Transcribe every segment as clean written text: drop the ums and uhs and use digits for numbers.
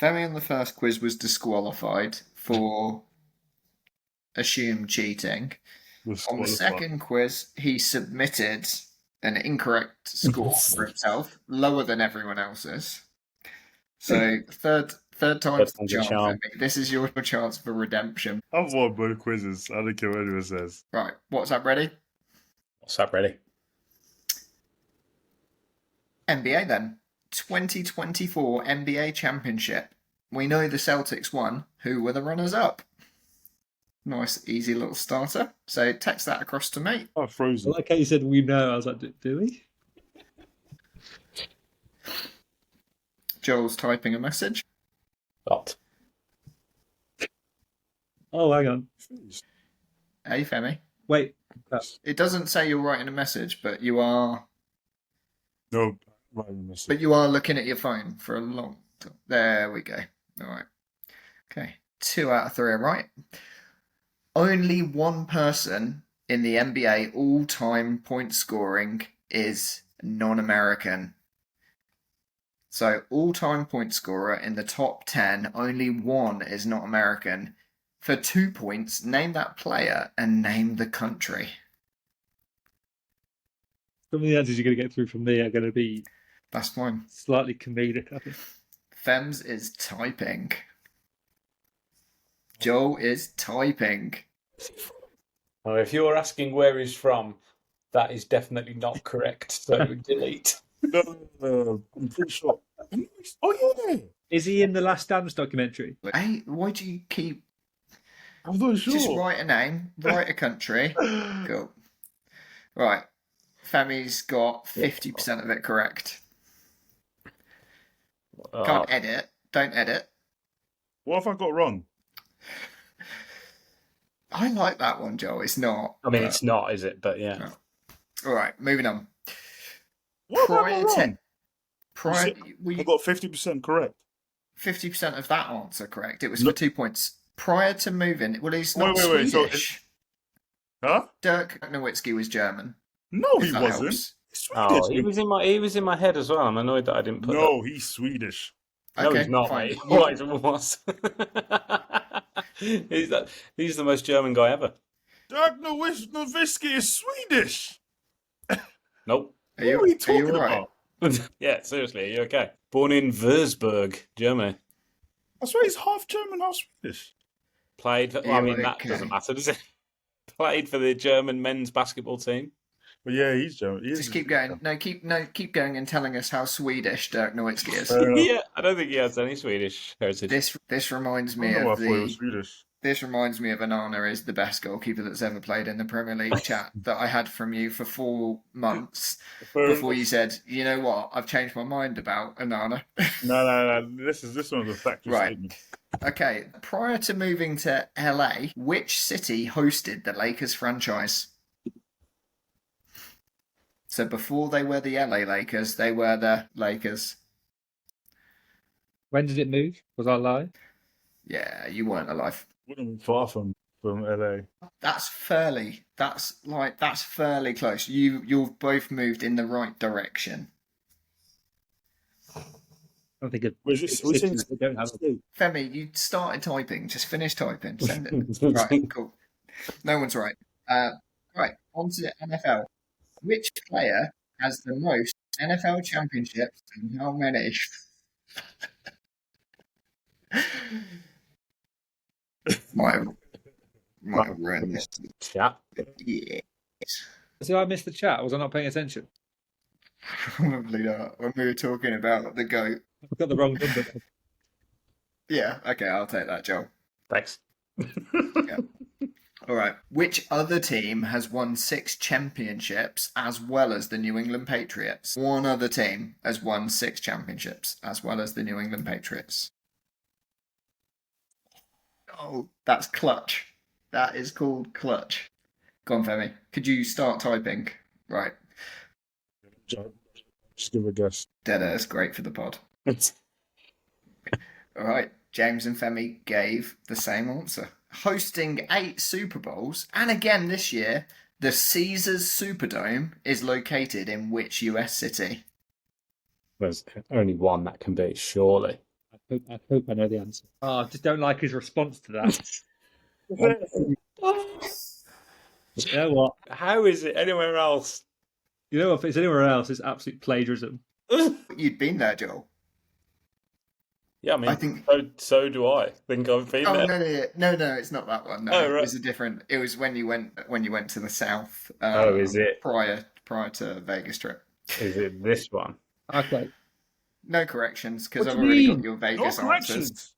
Femi on the first quiz was disqualified for assumed cheating. On the second quiz, he submitted an incorrect score for himself, lower than everyone else's. So third time's the charm. This is your chance for redemption. I've won both quizzes. I don't care what anyone says. Right, WhatsApp ready? WhatsApp ready. NBA then. 2024 NBA Championship. We know the Celtics won. Who were the runners-up? Nice, easy little starter. So text that across to me. Oh, frozen. I like how you said we know. I was like, do we? Joel's typing a message. What? Oh, hang on. Hey, Femi. Wait. It doesn't say you're writing a message, but you are. No, writing a message. But you are looking at your phone for a long time. There we go. All right. Okay. 2 out of 3 are right. Only one person in the NBA all-time point scoring is non-American. So all-time point scorer in the top 10, only one is not American. For 2 points, name that player and name the country. Some of the answers you're going to get through from me are going to be That's fine. slightly comedic, I think. Fems is typing. Joel is typing. Well, if you're asking where he's from, that is definitely not correct. So delete. No, I'm pretty sure. Oh, yeah. Is he in the Last Dance documentary? Hey, why do you keep... I'm not sure. Just write a name, write a country. Cool. Right. Femi's got 50% of it correct. Can't edit. Don't edit. What have I got wrong? I like that one, Joel. It's not. I mean, it's not, is it? But yeah. No. All right, moving on. What have I got wrong? We I got 50% correct. 50% of that answer correct. It was for 2 points. Prior to moving, well, he's not Wait, Swedish. Huh? Dirk Nowitzki was German. No, he wasn't. Helps. He's Oh, Swedish. he was in my head as well. I'm annoyed that I didn't put No, he's Swedish. No, Okay, he's not, fine. mate. What it was. He's the most German guy ever. Dirk Nowitzki is Swedish. Nope. Are you, What are we are talking you all right? about? Yeah, seriously, are you okay? Born in Würzburg, Germany. I swear he's half German, half Swedish. Played for, Yeah, I mean, that okay. doesn't matter, does it? Played for the German men's basketball team. But yeah, he's German. Just keep going. Keep going and telling us how Swedish Dirk Nowitzki is. Yeah, I don't think he has any Swedish heritage. This reminds I me don't know why I of thought he was Swedish. This reminds me of Anana is the best goalkeeper that's ever played in the Premier League chat that I had from you for 4 months before you said, you know what, I've changed my mind about Anana. No. This one's a factual Right. statement. Okay, prior to moving to LA, which city hosted the Lakers franchise? So before they were the LA Lakers, they were the Lakers. When did it move? Was I live? Yeah, you weren't alive. Wouldn't be far from LA. That's fairly close. You've both moved in the right direction. I don't think it. Wait, is this, cities that don't have a... Femi, you started typing. Just finish typing. Send it. Right, cool. No one's right. Right, on to the NFL. Which player has the most NFL championships and how many? might have ruined this. Chat. Yeah. So I missed the chat. Was I not paying attention? Probably not. When we were talking about the GOAT. I've got the wrong number. Yeah, okay, I'll take that, Joel. Thanks. Yeah. All right. Which other team has won 6 championships as well as the New England Patriots? One other team has won 6 championships as well as the New England Patriots. Oh, that's clutch. That is called clutch. Go on, Femi. Could you start typing? Right. Just give a guess. Dead air is great for the pod. All right. James and Femi gave the same answer. Hosting 8 Super Bowls, and again this year, the Caesars Superdome is located in which US city? There's only one that can be, surely. I hope I know the answer. Oh, I just don't like his response to that. You know what? How is it anywhere else? You know, if it's anywhere else, it's absolute plagiarism. You'd been there, Joel. Yeah, I mean, I think. so do I. Think I've been Oh there. no! It's not that one. No, Oh, right. it was a different. It was when you went to the south. Oh, is it? prior to Vegas trip? Is it this one? Okay. No corrections because What I've do you already mean? got your No Vegas answers. corrections.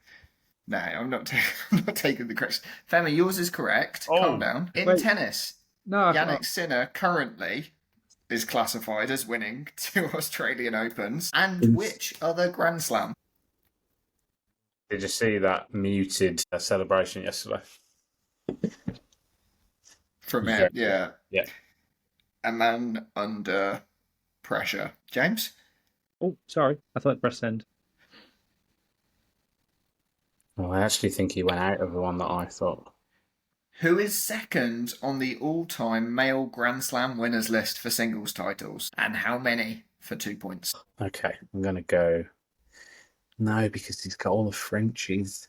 No, I'm not. I'm not taking the correction. Femi, yours is correct. Oh. Calm down. In Wait. tennis, No, I Yannick can't. Sinner currently is classified as winning 2 Australian Opens. And Yes. which other Grand Slam? Did you see that muted celebration yesterday? From him, yeah. Yeah. A man under pressure. James? Oh, sorry. I thought press send. Well, I actually think he went out of the one that I thought. Who is second on the all-time male Grand Slam winners list for singles titles? And how many for 2 points? Okay, I'm going to go... No, because he's got all the Frenchies.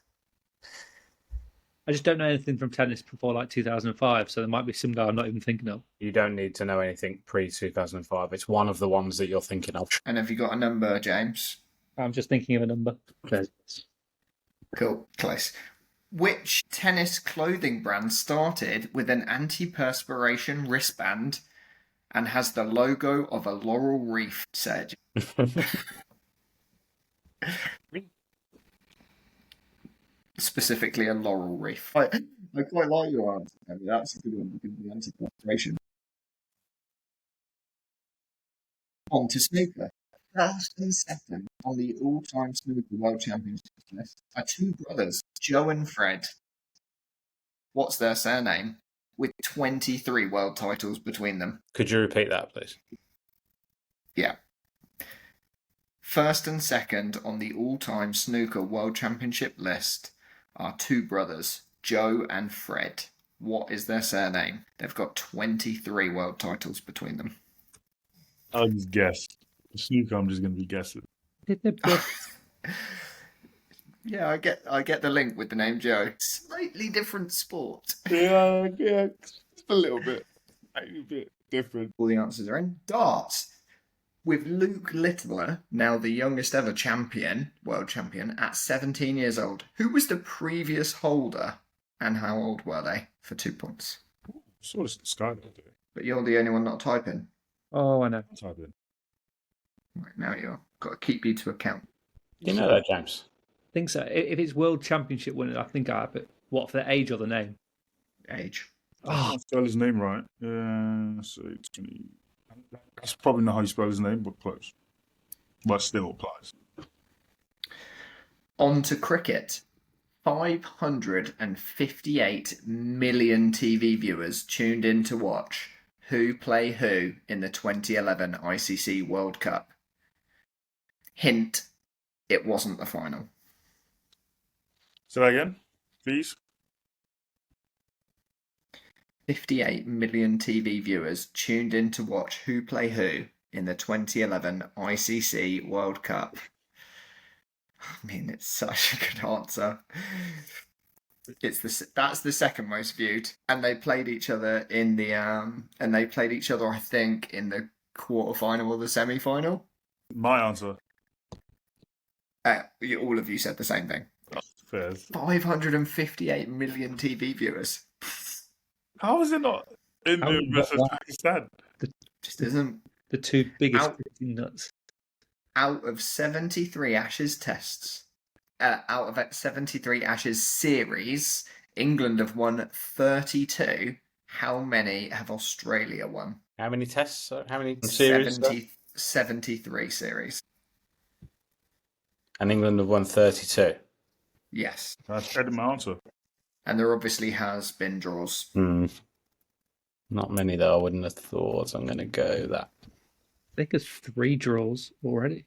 I just don't know anything from tennis before like 2005, so there might be some guy I'm not even thinking of. You don't need to know anything pre-2005. It's one of the ones that you're thinking of. And have you got a number, James? I'm just thinking of a number. Cool, close. Which tennis clothing brand started with an anti-perspiration wristband and has the logo of a laurel wreath, Serge? Specifically a laurel wreath. I quite like your answer. I mean, that's a good one because of the anti-perspiration. On to snooker. First and second on the all-time snooker world championship list are 2 brothers, Joe and Fred. What's their surname? With 23 world titles between them. Could you repeat that, please? Yeah. First and second on the all-time snooker world championship list are 2 brothers, Joe and Fred. What is their surname? They've got 23 world titles between them. I'll just guess. Snooker, I'm just going to be guessing. Did they both? Yeah, I get the link with the name Joe. Slightly different sport. Yeah, just a little bit. A bit different. All the answers are in. Darts. With Luke Littler, now the youngest ever world champion, at 17 years old. Who was the previous holder and how old were they? For 2 points. Sort of Sky do. But you're the only one not typing. Oh, I know. Type in. Right, now you're got to keep you to account. You know that, James? I think so. If it's World Championship winners, I think I have it. What, for the age or the name? Age. I can't spell his name right. So it's 20. That's probably not how you spell his name, but close. But still applies. On to cricket. 558 million TV viewers tuned in to watch who play who in the 2011 ICC World Cup. Hint, it wasn't the final. Say that again, please. 58 million TV viewers tuned in to watch who play who in the 2011 ICC World Cup. I mean, it's such a good answer. That's the second most viewed, and they played each other in the I think in the quarterfinal or the semi-final. My answer. All of you said the same thing. Fair. 558 million TV viewers. How is it not India versus Pakistan? Just isn't. The 2 biggest nuts. Out of 73 Ashes tests, out of 73 Ashes series, England have won 32. How many have Australia won? How many tests? How many series? 73 series. And England have won 32. Yes. That's edit my answer. And there obviously has been draws. Not many, though. I wouldn't have thought. I'm going to go that. I think there's 3 draws already.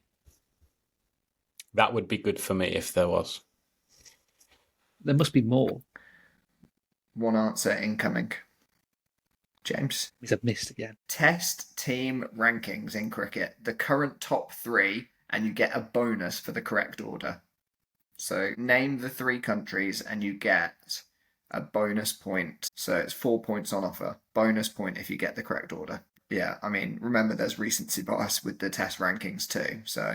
That would be good for me if there was. There must be more. One answer incoming. James? He's missed again. Test team rankings in cricket. The current top 3, and you get a bonus for the correct order. So name the 3 countries and you get a bonus point. So it's 4 points on offer. Bonus point if you get the correct order. Yeah, I mean, remember there's recency bias with the test rankings too. So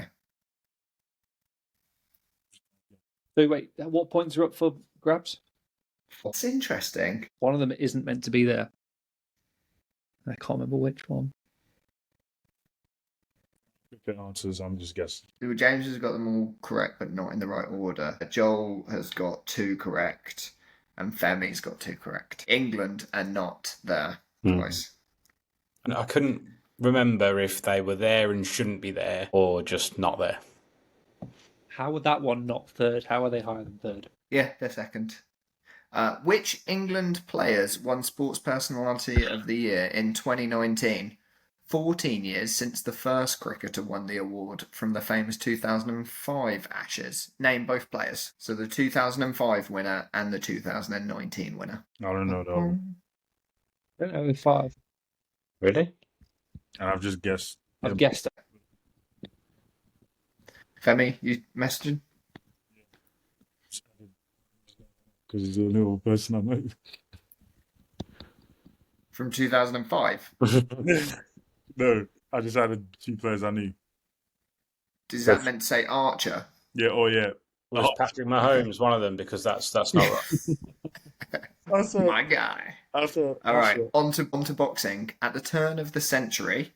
wait, what points are up for grabs? what's interesting? One of them isn't meant to be there. I can't remember which one. Good answers. I'm just guessing. James has got them all correct, but not in the right order. Joel has got 2 correct, and Femi's got 2 correct. England are not there twice. And I couldn't remember if they were there and shouldn't be there or just not there. How would that one not third? How are they higher than third? Yeah, they're second. Which England players won Sports Personality of the Year in 2019? 14 years since the first cricketer won the award from the famous 2005 Ashes. Name both players. So the 2005 winner and the 2019 winner. I don't know though. I don't know, 5. Really? And I've just guessed. I've guessed it. Femi, you messaging? Because he's the only person I know. From 2005? No, I just added 2 players I knew. Does that meant to say Archer? Yeah, oh yeah. Was Patrick Mahomes one of them? Because that's not right. My guy. All right, on to boxing. At the turn of the century,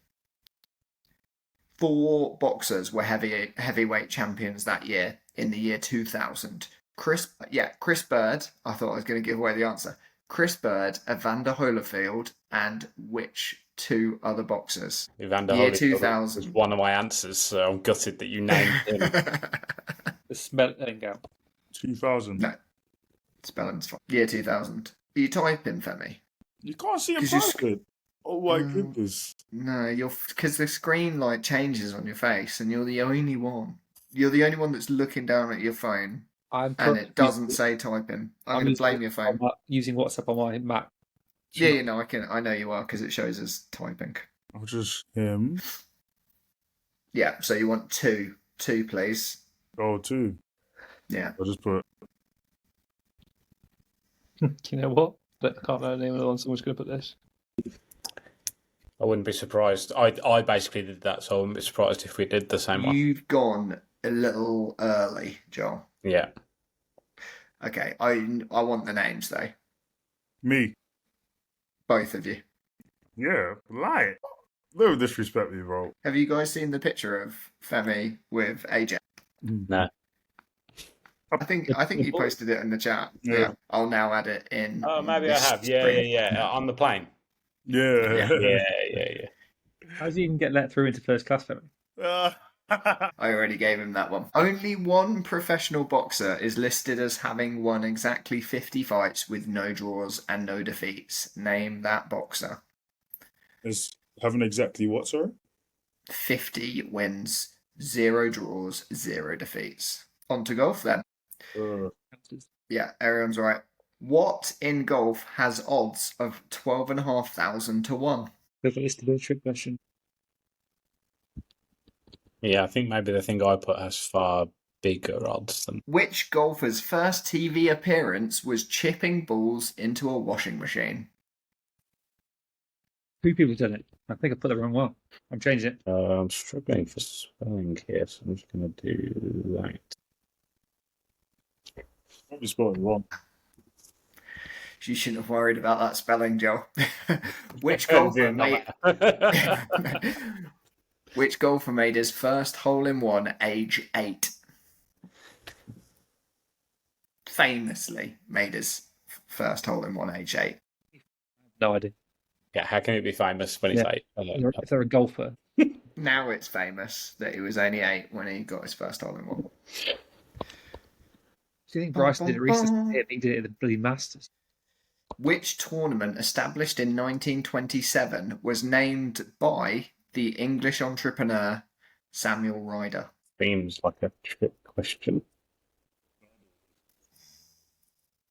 4 boxers were heavyweight champions that year in the year 2000. Chris Bird. I thought I was going to give away the answer. Chris Bird, Evander Holyfield, and which 2 other boxers? Evander Year Holyfield 2000. was one of my answers, so I'm gutted that you named him. The spelling out. 2000. No. Spelling's fine. Year 2000. Are you typing, Femi? You can't see him 'Cause you posted. Oh my goodness. No, because the screen like changes on your face, and you're the only one. You're the only one that's looking down at your phone, and it doesn't say typing. I'm going to blame your phone. Using WhatsApp on my Mac. Yeah, you know, I know you are because it shows us typing. I'll just him. Yeah, so you want 2, please. Oh, 2. Yeah. I'll just put. You know what? I can't remember the name of the one. Someone's going to put this. I wouldn't be surprised. I basically did that, so I wouldn't be surprised if we did the same one. You've gone a little early, Joel. Yeah. Okay, I want the names though. Me. Both of you. Yeah, lie. No disrespect me, bro. Have you guys seen the picture of Femi with AJ? No. I think you posted it in the chat. Yeah. I'll now add it in. Oh, maybe I this have. screen. Yeah. On the plane. Yeah. Yeah. How does he even get let through into first class, Femi? I already gave him that one. Only one professional boxer is listed as having won exactly 50 fights with no draws and no defeats. Name that boxer. Is having exactly what, sorry? 50 wins, 0 draws, 0 defeats. On to golf then. Yeah, everyone's right. What in golf has odds of 12,500 to 1? If I listed a trick question. Yeah, I think maybe the thing I put has far bigger odds than. Which golfer's first TV appearance was chipping balls into a washing machine? 2 people done it. I think I put the wrong one. I'm changing it. I'm struggling for spelling here, so I'm just going to do that. Probably spelled it wrong. You shouldn't have worried about that spelling, Joe. Which golfer made Which golfer made his first hole-in-one age 8? Famously made his first hole-in-one age 8. No idea. Yeah, how can it be famous when it's 8? If they're a golfer. Now it's famous that he was only 8 when he got his first hole-in-one. Do you think Bryson did it recently? I think he did it at the bloody Masters. Which tournament established in 1927 was named by the English entrepreneur Samuel Ryder? Seems like a trick question.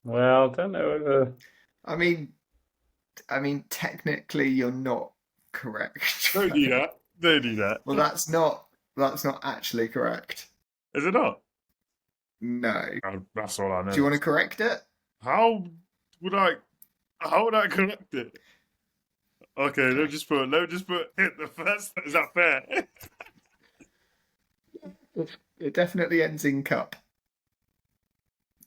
Well, I don't know whether. I mean, technically you're not correct. Don't do that. Don't do that. Well, that's not actually correct. Is it not? No. That's all I know. Do you want to correct it? How would I correct it? Okay, let me just put hit the first. Is that fair? It definitely ends in cup.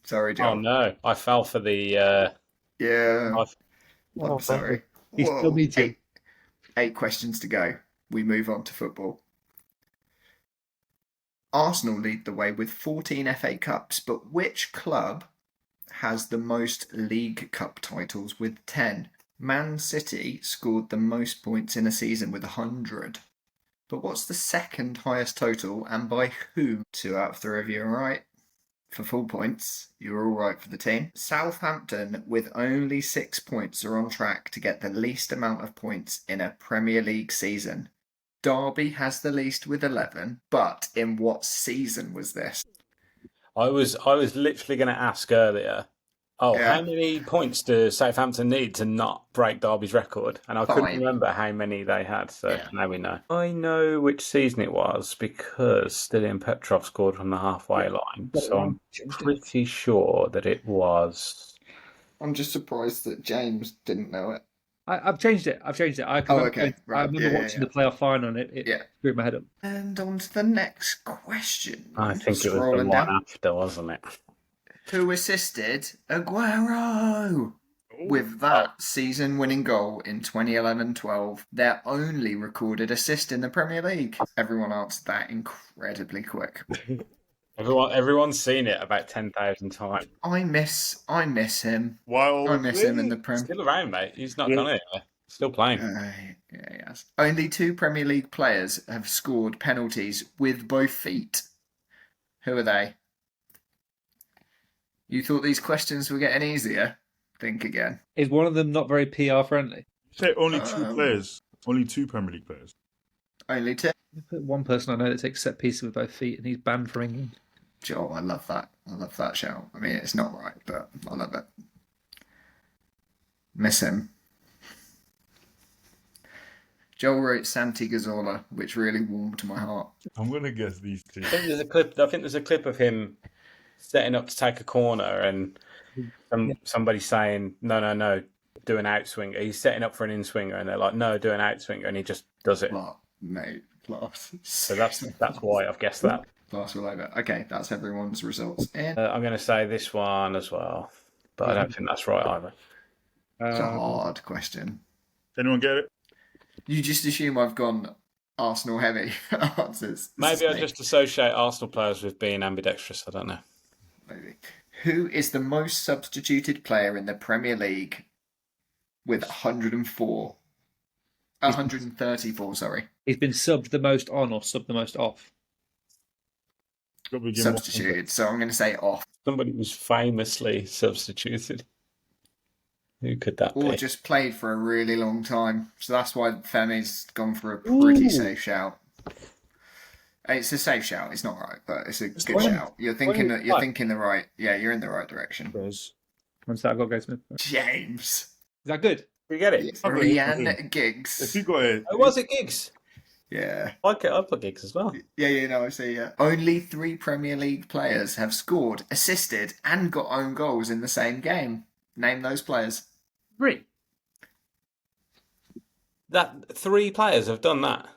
Sorry, Joel. Oh no, I fell for the. Yeah. I've- I'm sorry. He's still medium. Eight questions to go. We move on to football. Arsenal lead the way with 14 FA Cups, but which club has the most League Cup titles with 10? Man City scored the most points in a season with 100. But what's the second highest total and by whom? 2 out of 3 of you are right. For full points, you're all right for the team. Southampton, with only 6 points, are on track to get the least amount of points in a Premier League season. Derby has the least with 11, but in what season was this? I was literally going to ask earlier. Oh, Yeah. how many points do Southampton need to not break Derby's record? And I couldn't Fine. remember how many they had, so Yeah. now we know. I know which season it was because Stilian Petrov scored from the halfway line, so I'm pretty sure that it was. I'm just surprised that James didn't know it. I've changed it. I can okay. Right. I remember watching the playoff final and it Yeah. screwed my head up. And on to the next question. I think it was the Scrolling one down. after, wasn't it? Who assisted Aguero with that season-winning goal in 2011-12? Their only recorded assist in the Premier League. Everyone answered that incredibly quick. Everyone's seen it about 10,000 times. I miss him. Wow. I miss him in the Prem. Still around, mate. He's not gone anywhere. Still playing. Yeah, yes. Only 2 Premier League players have scored penalties with both feet. Who are they? You thought these questions were getting easier? Think again. Is one of them not very PR friendly? Say only 2 players. Only 2 Premier League players. Only 2. One person I know that takes set pieces with both feet and he's banned for England. Joel, I love that. I love that shout. I mean, it's not right, but I love it. Miss him. Joel wrote Santi Cazorla, which really warmed my heart. I'm gonna guess these 2. I think there's a clip of him setting up to take a corner and somebody saying, no, do an outswinger. He's setting up for an in-swinger and they're like, no, do an outswinger, and he just does it. Mate, class. So that's why I've guessed that. Class all over. Okay, that's everyone's results. I'm going to say this one as well, but I don't think that's right either. It's a hard question. Anyone get it? You just assume I've gone Arsenal heavy answers. Maybe I just associate Arsenal players with being ambidextrous. I don't know. Maybe. Who is the most substituted player in the Premier League with 104? 134, sorry. He's been subbed the most on or subbed the most off. Substituted, so I'm going to say off. Somebody was famously substituted. Who could that Or be? just played for a really long time. So that's why Femi's gone for a pretty safe shout. It's a safe shout. It's not right, but it's a good shout. You're thinking the right. Yeah, you're in the right direction. One sec, I've got to go, Smith. James. Is that good? We get it. Rhian Giggs. If you got it, Oh, was it Giggs? Yeah. I put Giggs as well. Yeah, no, I see, yeah. Only 3 Premier League players have scored, assisted, and got own goals in the same game. Name those players. 3. That 3 players have done that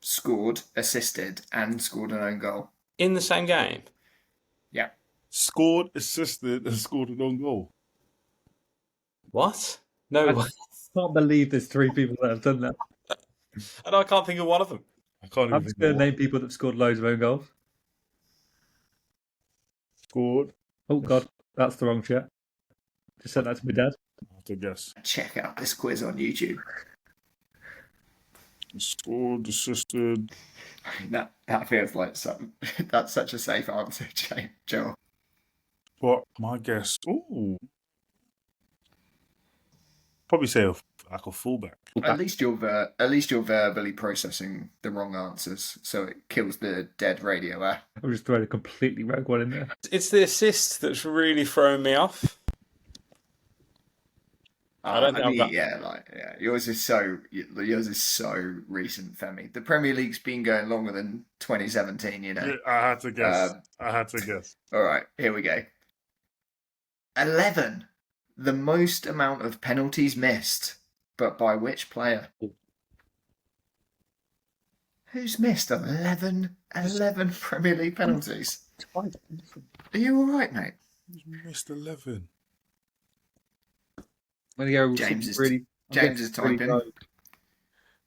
Scored, assisted, and scored an own goal. in the same game. Yeah. scored, assisted, and scored an own goal. What? No, I can't believe there's 3 people that have done that. and I can't think of one of them. I can't even I'm just going to name people that have scored loads of own goals. Scored. Oh, God, that's the wrong shit. Just sent that to my dad. I have to guess. Check out this quiz on YouTube. Scored, assisted. That feels like something. That's such a safe answer, Joel. What? My guess. Ooh. Probably say like a fullback. At least you're verbally processing the wrong answers, so it kills the dead radio air. I'm just throwing a completely rogue one in there. It's the assist that's really throwing me off. I don't think I've got. yours is so recent, Femi. The Premier League's been going longer than 2017. Yeah, I had to guess. All right, here we go. 11, the most amount of penalties missed, but by which player? Who's missed 11 Premier League penalties? Are you all right, mate? Who's missed 11? I'm gonna go James is really. James is typing. Really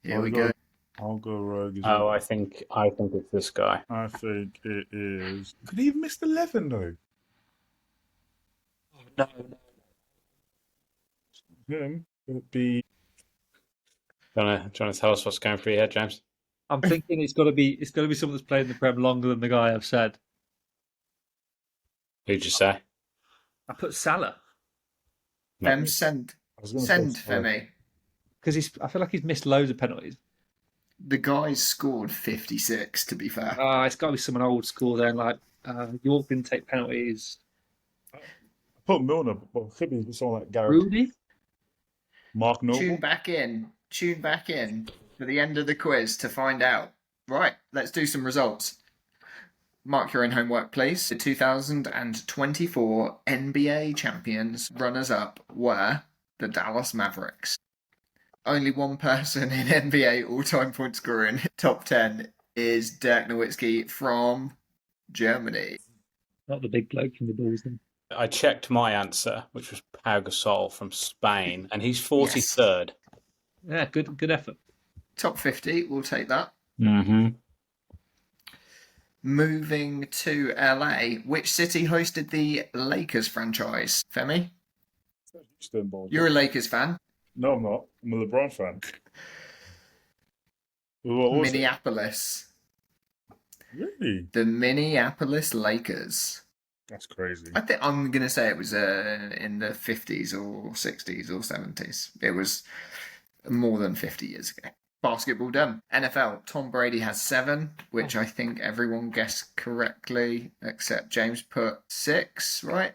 Here we go. I'll go rogue. Oh, I think it's this guy. I think it is. Could he have missed 11 though? no. Him? Could it be? Do you want to tell us what's going through your head, James? I'm thinking it's got to be someone that's played in the Prem longer than the guy I've said. Who'd you say? I put Salah Send I was gonna say Femi. because I feel like he's missed loads of penalties. The guy's scored 56. To be fair, It's got to be someone old school then, like York didn't take penalties. I put Milner, but it could be someone like Gareth. Rudy? Mark Noble. Tune back in for the end of the quiz to find out. Right, let's do some results. Mark your own homework, please. The 2024 NBA champions runners-up were the Dallas Mavericks. Only one person in NBA all-time point scoring top 10 is Dirk Nowitzki from Germany. Not the big bloke from the Bulls then. I checked my answer, which was Pau Gasol from Spain, and he's 43rd. Yeah, good effort. Top 50, we'll take that. Mm-hmm. Moving to LA, which city hosted the Lakers franchise? Femi, you're a Lakers fan. No, I'm not. I'm a LeBron fan. What was it? Minneapolis. Really? The Minneapolis Lakers. That's crazy. I think I'm going to say it was in the 50s or 60s or 70s. It was more than 50 years ago. Basketball done. NFL, Tom Brady has 7, which I think everyone guessed correctly, except James put 6, right?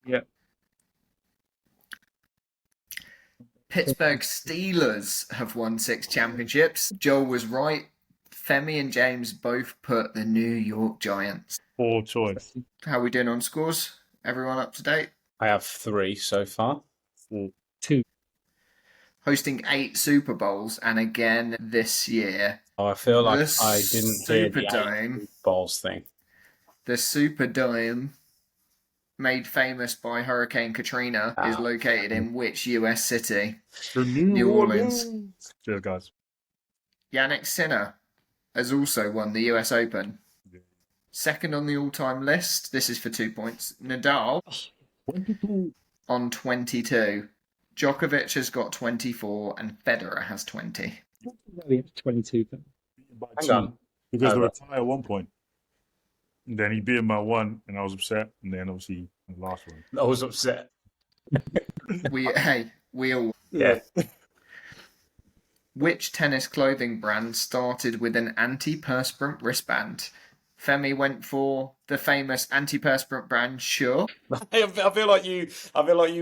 Yeah. Pittsburgh Steelers have won 6 championships. Joel was right. Femi and James both put the New York Giants. Poor choice. How are we doing on scores? Everyone up to date? I have 3 so far. 2. Hosting 8 Super Bowls, and again this year, Oh, I feel like The I didn't hear the Superdome. 8 balls thing. the Superdome, made famous by Hurricane Katrina, is located in which US city? The New Orleans. Cheers, guys. Yannick Sinner has also won the US Open. Second on the all-time list, this is for 2 points. Nadal on 22. Djokovic has got 24 and Federer has 20. We have 22. Hang on. Because they Oh, were tied at one point. And then he beat him by 1, and I was upset. And then obviously the last one. I was upset. We all. Yeah. Which tennis clothing brand started with an antiperspirant wristband? Femi went for the famous antiperspirant brand Sure. I feel like you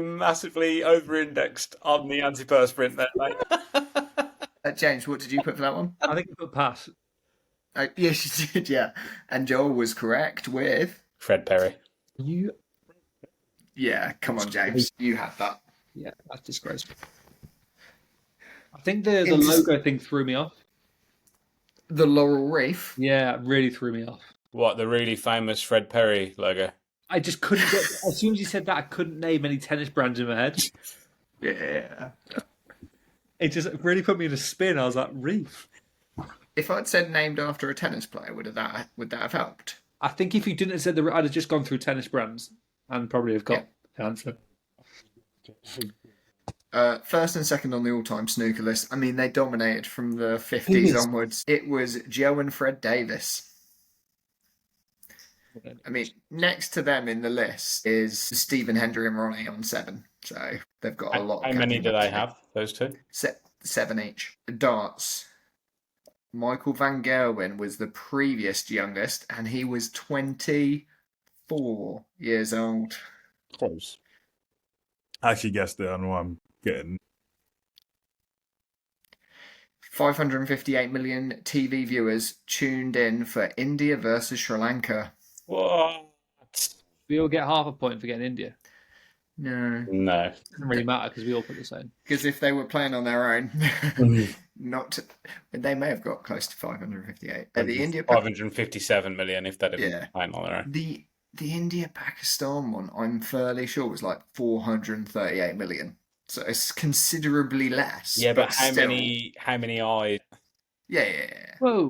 massively over-indexed on the antiperspirant there, mate. James, what did you put for that one? I think we put pass. Yes, you did, yeah. And Joel was correct with... Fred Perry. Yeah, come on, James. You had that. Yeah, that's disgraceful. I think the logo thing threw me off. The Laurel Reef. Yeah, it really threw me off. What, the really famous Fred Perry logo? I just couldn't get. As soon as you said that, I couldn't name any tennis brands in my head. Yeah. It just really put me in a spin. I was like, Reef. If I'd said named after a tennis player, would that have helped? I think if you didn't have said the, I'd have just gone through tennis brands and probably have got the answer. First and second on the all-time snooker list. I mean, they dominated from the 50s onwards. It was Joe and Fred Davis. I mean, next to them in the list is Stephen Hendry and Ronnie on 7. So they've got a lot. How many do they have, those two? 7 each. Darts. Michael Van Gerwen was the previous youngest, and he was 24 years old. Close. I actually guessed it. I know I'm getting 558 million TV viewers tuned in for India versus Sri Lanka. What? We all get half a point for getting India. No, No. Doesn't really matter because we all put the same. because if they were playing on their own, they may have got close to 558. The India 557 million if they'd have Yeah. been playing on their own. the India Pakistan one, I'm fairly sure was like 438 million. So it's considerably less. Yeah, but how still- many eyes? Yeah. Whoa!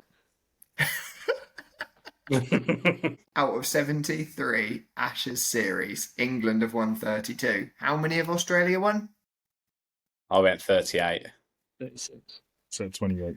Out of 73 Ashes series, England have won 32. How many have Australia won? I went 38. 36. so 28.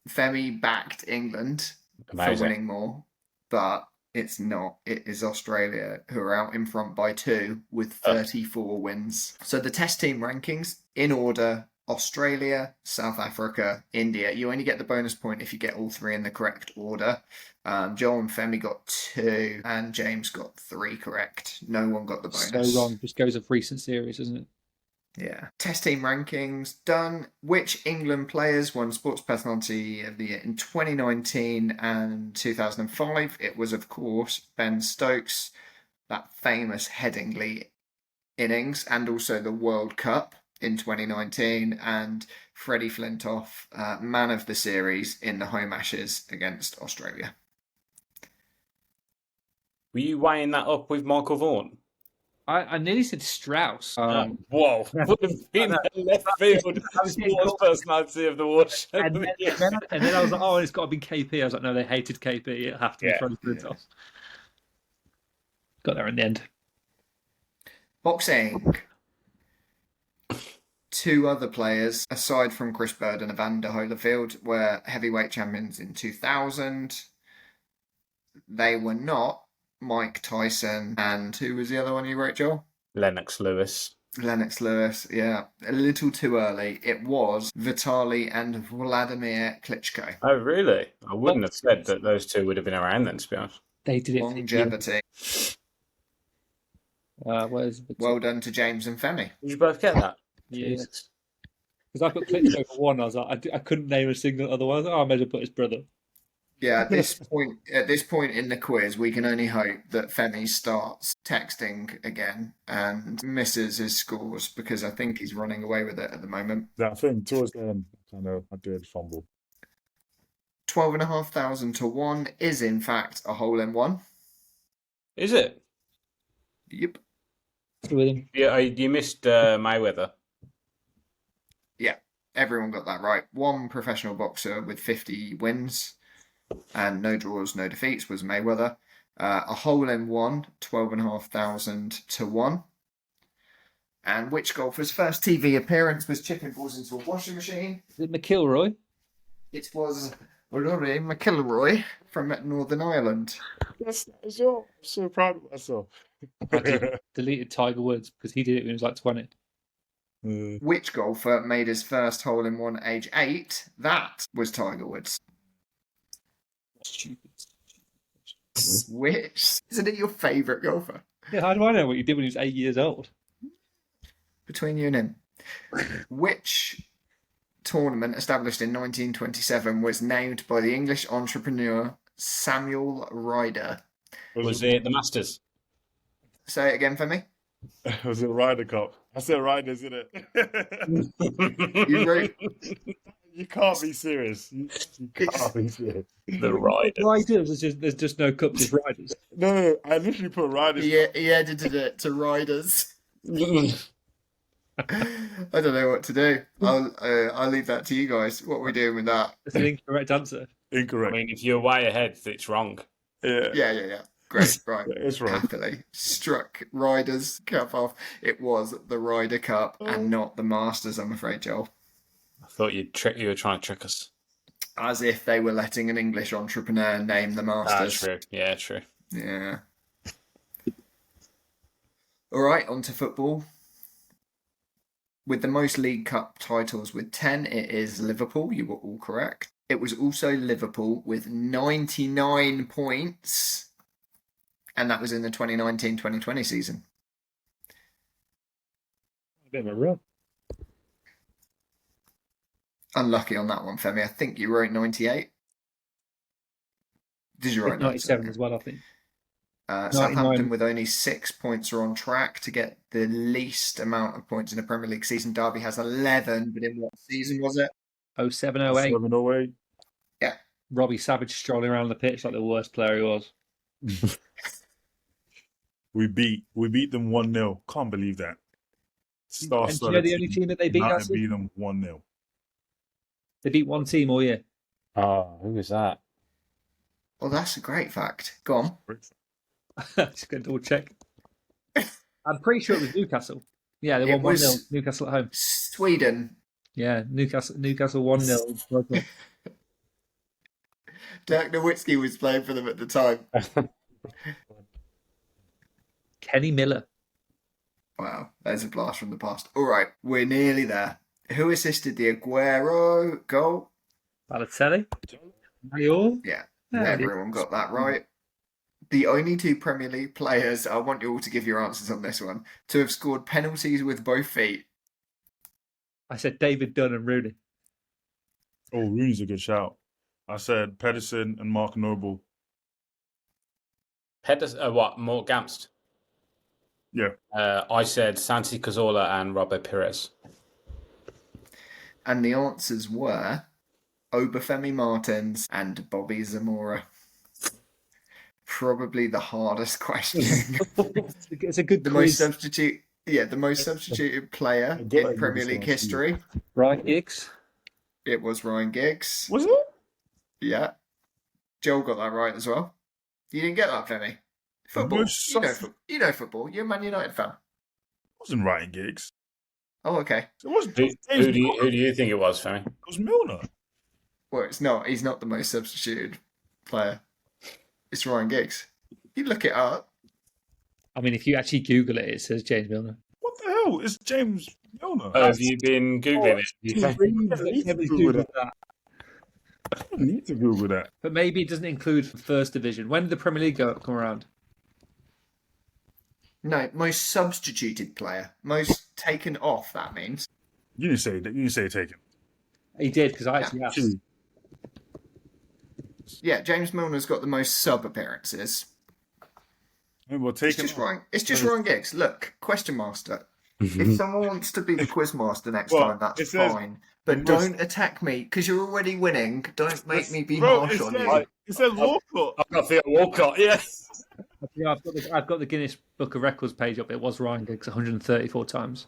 Femi backed England for Amazing. winning more, but it's not. It is Australia who are out in front by 2 with 34 wins. So the test team rankings in order: Australia, South Africa, India. You only get the bonus point if you get all 3 in the correct order. Joel and Femi got 2 and James got 3 correct. No one got the bonus. So wrong. Just goes off recent series, isn't it? Yeah. Test team rankings done. Which England players won Sports Personality of the Year in 2019 and 2005? It was, of course, Ben Stokes, that famous Headingley innings, and also the World Cup in 2019, and Freddie Flintoff, man of the series in the home Ashes against Australia. Were you weighing that up with Michael Vaughan? I nearly said Strauss. Whoa. Would have been the left field sports personality of the watch. and then I was like, oh, it's got to be KP. I was like, no, they hated KP. It'll have to be Freddie Flintoff. Got there in the end. Boxing. 2 other players, aside from Chris Bird and Evander Holyfield, were heavyweight champions in 2000. They were not Mike Tyson and who was the other one you wrote, Joel? Lennox Lewis. Lennox Lewis, yeah. A little too early. It was Vitaly and Vladimir Klitschko. Oh, really? I wouldn't have said that those 2 would have been around then, to be honest. They did it. Longevity. Where's Well done to James and Femi. Did you both get that? Yes. Because I put Klitschko for 1. I was like, I couldn't name a single other one. I may as well put his brother. Yeah, at this point in the quiz, we can only hope that Femi starts texting again and misses his scores, because I think he's running away with it at the moment. That thing towards the end, I did fumble. 12,500 to 1 is in fact a hole in one. Is it? Yep. With him. Yeah, you missed Mayweather. Yeah, everyone got that right. One professional boxer with 50 wins and no draws, no defeats was Mayweather. A hole in one, 12,500 to 1. And which golfer's first TV appearance was chipping balls into a washing machine? Is it McIlroy? It was Rory McIlroy from Northern Ireland. That's so proud of myself. I deleted Tiger Woods because he did it when he was like 20. Which golfer made his first hole in one age 8? That was Tiger Woods. Stupid. Which? Isn't it your favourite golfer? Yeah, how do I know what you did when he was 8 years old? Between you and him. Which tournament established in 1927 was named by the English entrepreneur Samuel Ryder? Was it the Masters? Say it again for me. Was it Ryder Cup? I said Riders, isn't it? You wrote You can't be serious. You can't be serious. The Riders. Riders, there's just no cups, just riders. No, I literally put Riders. he edited it to Riders. I don't know what to do. I'll leave that to you guys. What are we doing with that? That's an incorrect answer. I Incorrect. mean, if you're way ahead, it's wrong. Yeah. Yeah. Great, right. It's right. Happily struck Riders Cup off. It was the Ryder Cup and not the Masters, I'm afraid, Joel. I thought you were trying to trick us. As if they were letting an English entrepreneur name the Masters. True. Yeah, true. Yeah. All right, on to football. With the most League Cup titles with 10, it is Liverpool. You were all correct. It was also Liverpool with 99 points. And that was in the 2019-2020 season. Bit of a run. Unlucky on that one, Femi. I think you wrote 98. Did you write 97 as well, I think. Southampton 99. with only 6 points are on track to get the least amount of points in a Premier League season. Derby has 11, but in what season was it? 07, 08. 708. Robbie Savage strolling around the pitch like the worst player he was. We beat them 1-0. Can't believe that. And do you know the only team that they beat that United season? beat them 1-0. They beat one team all year. Oh, who was that? Well, that's a great fact. Go on. Just going to double check. I'm pretty sure it was Newcastle. Yeah, they It won 1-0. was- Newcastle at home. Sweden. Yeah, Newcastle 1-0. Dirk Nowitzki was playing for them at the time. Kenny Miller. Wow, there's a blast from the past. All right, we're nearly there. Who assisted the Aguero goal? Balotelli. Mayor. Yeah, Yeah, everyone got that right. The only two Premier League players, I want you all to give your answers on this one, to have scored penalties with both feet. I said David Dunn and Rooney. Oh, Rooney's a good shout. I said Pedersen and Mark Noble. What? Mort Gamst. Yeah. I said Santi Cazorla and Robert Pires. And the answers were Obafemi Martins and Bobby Zamora. Probably the hardest question. It's a good the quiz. most substituted player I got it in in Premier this League one, history. Right, Giggs. It was Ryan Giggs. Was it? Yeah. Joel got that right as well. You didn't get that, Femi. Football. Most You know football. You're a Man United fan. Wasn't Ryan Giggs. Oh, okay. It was Who do you think it was, Femi? It was Milner. Well, it's not. He's not the most substituted player. It's Ryan Giggs. You look it up. I mean, if you actually Google it, it says James Milner. What the hell? It's James Milner. Have you been Googling it? Heavily Googled that. I don't need to Google that. But maybe it doesn't include First Division. When did the Premier League come around? No, most substituted player. Most taken off, that means. You didn't say that. You didn't say taken. He did, because I actually asked. Two. Yeah, James Milner's got the most sub appearances. Well, It's taken. just Ryan. It's just Ryan Giggs. Look, question master. If someone wants to be the quiz master next Well, time, that's it says- fine. But don't attack me because you're already winning. Don't make me be Bro, harsh it on says- you. It says Walcott. I've got Theo Walcott, yes. Yeah, I've got the Guinness Book of Records page up. It was Ryan Giggs 134 times.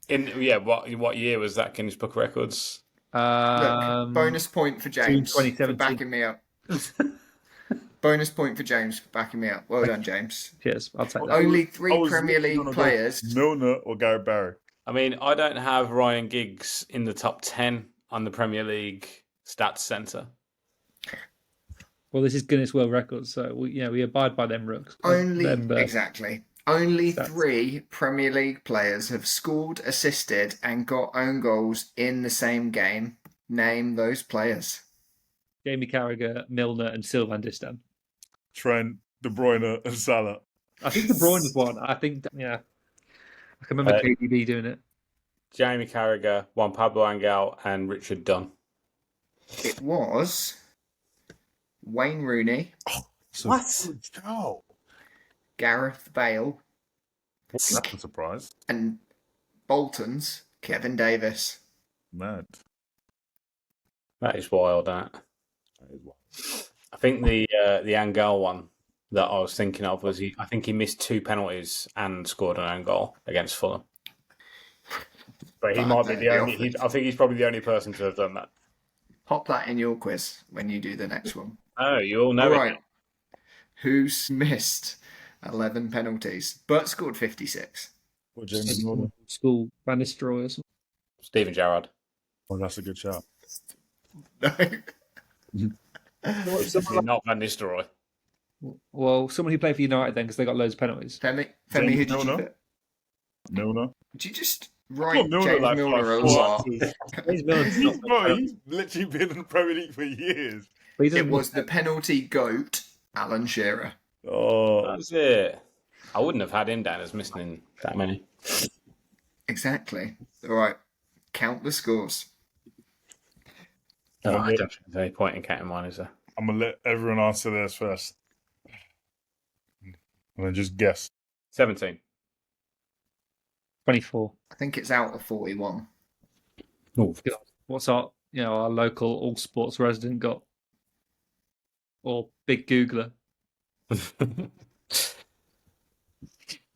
What year was that Guinness Book of Records? Look, bonus point for James for 2017. backing me up. Bonus point for James for backing me up. Well done, James. Cheers. I'll take that. Only I three was Premier literally League gonna go players. Milner or Gareth Barry. I mean, I don't have Ryan Giggs in the top 10 on the Premier League stats centre. Well, this is Guinness World Records, so we abide by them rules. Exactly. Only Stats. 3 Premier League players have scored, assisted, and got own goals in the same game. Name those players. Jamie Carragher, Milner, and Sylvain Distin. Trent, De Bruyne, and Salah. I think De Bruyne was one. I think, yeah. I can remember KDB doing it. Jamie Carragher, Juan Pablo Angel, and Richard Dunn. It was Wayne Rooney, What? Oh, Gareth Bale, that's a surprise. and Bolton's Kevin Davis. Mad. That is wild, that. That is wild. I think the Angel one that I was thinking of was I think he missed 2 penalties and scored an own goal against Fulham. But he might be the only. I think he's probably the only person to have done that. Pop that in your quiz when you do the next one. Oh, you all know All it. right. Who's missed 11 penalties but scored 56? Or James Milner. School Van Nistelrooy or something. Steven Gerrard. Oh, that's a good shout. No. Not Van Nistelrooy. Well, someone who played for United then, because they got loads of penalties. Femi, James who did you Milner? put? Milner. Did you just Got write James like Milner a 4 lot? answers. James Milner's not- Bro, he's literally been in the Premier League for years. but he It doesn't- was the penalty goat, Alan Shearer. Oh, That's it. I wouldn't have had him down as missing that many. Exactly. All right. Count the scores. Oh, I'm I gonna, don't think there's any point in counting mine, is there? I'm gonna let everyone answer theirs first, and then just guess. 17. 24. I think it's out of 41. Oh, What's our local all sports resident got? Or big Googler?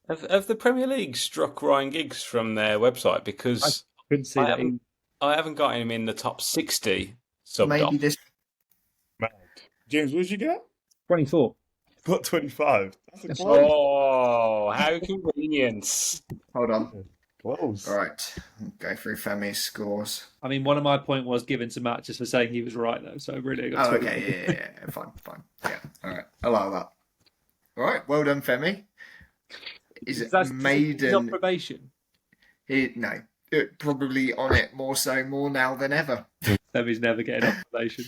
Have the Premier League struck Ryan Giggs from their website? Because Couldn't see I that. haven't got him in the top 60 sub Maybe dom. this. Mad. James, what did you get? 24. Got 25. That's a That's close. Oh, how convenient. Hold on. Close. All right. Go through Femi's scores. I mean, one of my point was given to Matt just for saying he was right, though. So really, I got Oh, 24. okay. Yeah. Fine. Yeah. All right. Allow that. All right. Well done, Femi. Is it He's on maiden? probation. No. Probably on it more now than ever. Femi's never getting on probation.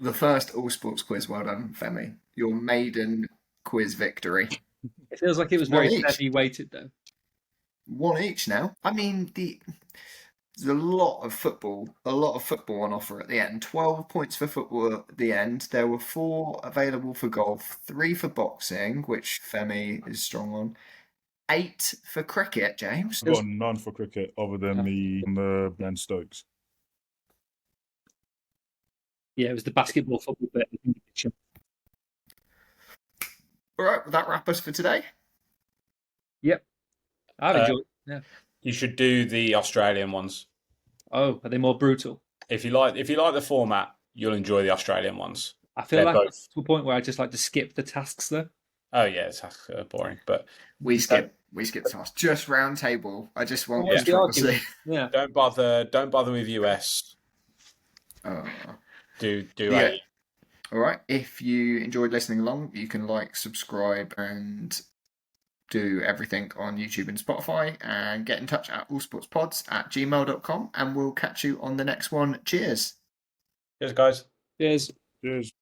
The first all sports quiz. Well done, Femi. Your maiden quiz victory. It feels like it was One very each. heavy weighted, though. One each now. I mean, there's a lot of football on offer at the end. 12 points for football at the end. There were 4 available for golf, 3 for boxing, which Femi is strong on. 8 for cricket, James. I've got none for cricket other than the Ben Stokes. Yeah, it was the basketball football bit. All right, will that wrap us for today? I've enjoyed it. Yeah. You should do the Australian ones. Oh, are they more brutal? If you like the format, you'll enjoy the Australian ones. I feel They're like both- it's to a point where I just like to skip the tasks, though. Oh yeah, it's boring, but We skip tasks. Just round table. I just want What's the controversy. argument? Yeah. don't bother with US. Oh. Do Yeah. A. All right. If you enjoyed listening along, you can like, subscribe, and do everything on YouTube and Spotify, and get in touch at allsportspods@gmail.com, and we'll catch you on the next one. Cheers. Cheers, guys. Cheers. Cheers.